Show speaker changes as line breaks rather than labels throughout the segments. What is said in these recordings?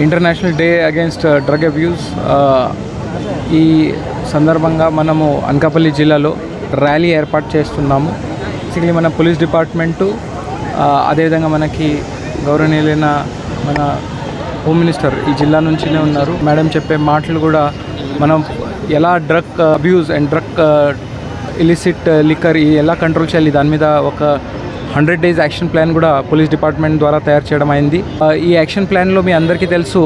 International day against drug abuse. ఈ సందర్భంగా మనము అనకాపల్లి జిల్లాలో ర్యాలీ ఏర్పాటు చేస్తున్నాము. బేసికలీ మన పోలీస్ డిపార్ట్మెంటు, అదేవిధంగా మనకి గౌరవనీయులైన మన హోమ్ మినిస్టర్ ఈ జిల్లా నుంచినే ఉన్నారు. మేడం చెప్పే మాటలు కూడా మనం ఎలా drug abuse and drug illicit liquor ఎలా కంట్రోల్ చేయాలి, దాని మీద ఒక 100 days యాక్షన్ ప్లాన్ కూడా పోలీస్ డిపార్ట్మెంట్ ద్వారా తయారు చేయడం అయింది. ఈ యాక్షన్ ప్లాన్లో మీ అందరికీ తెలుసు,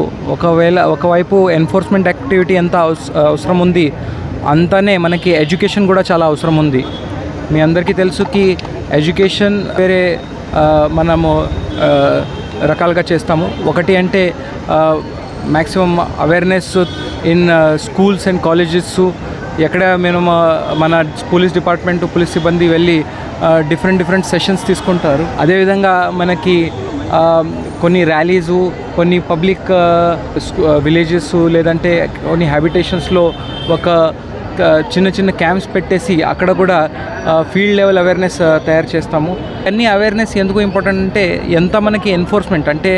ఒకవైపు ఎన్ఫోర్స్మెంట్ యాక్టివిటీ ఎంత అవసరం ఉంది, అంతనే మనకి ఎడ్యుకేషన్ కూడా చాలా అవసరం ఉంది. మీ అందరికీ తెలుసుకి ఎడ్యుకేషన్ వేరే మనము రకాలుగా చేస్తాము. ఒకటి అంటే maximum awareness in schools and colleges. ఎక్కడ మేము మన పోలీస్ డిపార్ట్మెంట్ పోలీస్ సిబ్బంది వెళ్ళి డిఫరెంట్ సెషన్స్ తీసుకుంటారు. అదేవిధంగా మనకి కొన్ని ర్యాలీసు, కొన్ని పబ్లిక్ విలేజెస్ లేదంటే కొన్ని హ్యాబిటేషన్స్లో ఒక చిన్న క్యాంప్స్ పెట్టేసి అక్కడ కూడా ఫీల్డ్ లెవెల్ అవేర్నెస్ తయారు చేస్తాము. అన్ని అవేర్నెస్ ఎందుకు ఇంపార్టెంట్ అంటే, ఎంత మనకి ఎన్ఫోర్స్మెంట్ అంటే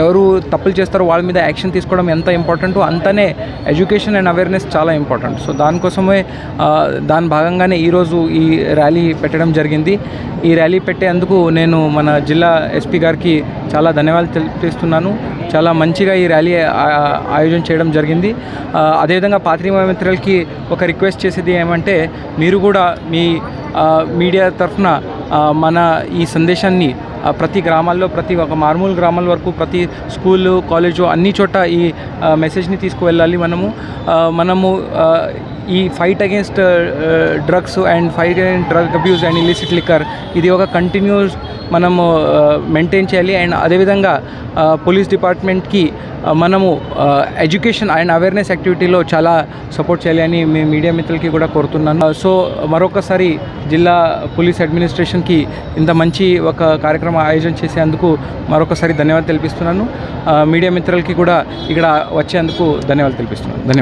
ఎవరు తప్పులు చేస్తారో వాళ్ళ మీద యాక్షన్ తీసుకోవడం ఎంత ఇంపార్టెంటో, అంతనే ఎడ్యుకేషన్ అండ్ అవేర్నెస్ చాలా ఇంపార్టెంట్. సో దానికోసమే దాని భాగంగానే ఈరోజు ఈ ర్యాలీ పెట్టడం జరిగింది. ఈ ర్యాలీ పెట్టేందుకు నేను మన జిల్లా ఎస్పీ గారికి చాలా ధన్యవాదాలు తెలియజేస్తున్నాను. చాలా మంచిగా ఈ ర్యాలీ ఆయోజన చేయడం జరిగింది. అదేవిధంగా పాత్రికేయ మిత్రులకి ఒక రిక్వెస్ట్ చేసేది ఏమంటే, మీరు కూడా మీ మీడియా తరఫున మన ఈ సందేశాన్ని ప్రతి గ్రామాల్లో, ప్రతి ఒక మారుమూల గ్రామాల వరకు, ప్రతి స్కూలు, కాలేజు అన్ని చోట ఈ మెసేజ్ని తీసుకువెళ్ళాలి. మనము ఈ fight against drugs and fight against drug abuse and illicit liquor ఇది ఒక కంటిన్యూస్ మనము మెయింటైన్ చేయాలి. అండ్ అదేవిధంగా పోలీస్ డిపార్ట్మెంట్కి మనము ఎడ్యుకేషన్ అండ్ అవేర్నెస్ యాక్టివిటీలో చాలా సపోర్ట్ చేయాలి అని మీ మీడియా మిత్రులకి కూడా కోరుతున్నాను. సో మరొకసారి జిల్లా పోలీస్ అడ్మినిస్ట్రేషన్కి ఇంత మంచి ఒక కార్యక్రమం ఆయోజన చేసేందుకు మరొకసారి ధన్యవాదాలు తెలిపిస్తున్నాను. మీడియా మిత్రులకి కూడా ఇక్కడ వచ్చేందుకు ధన్యవాదాలు తెలిపిస్తున్నాను.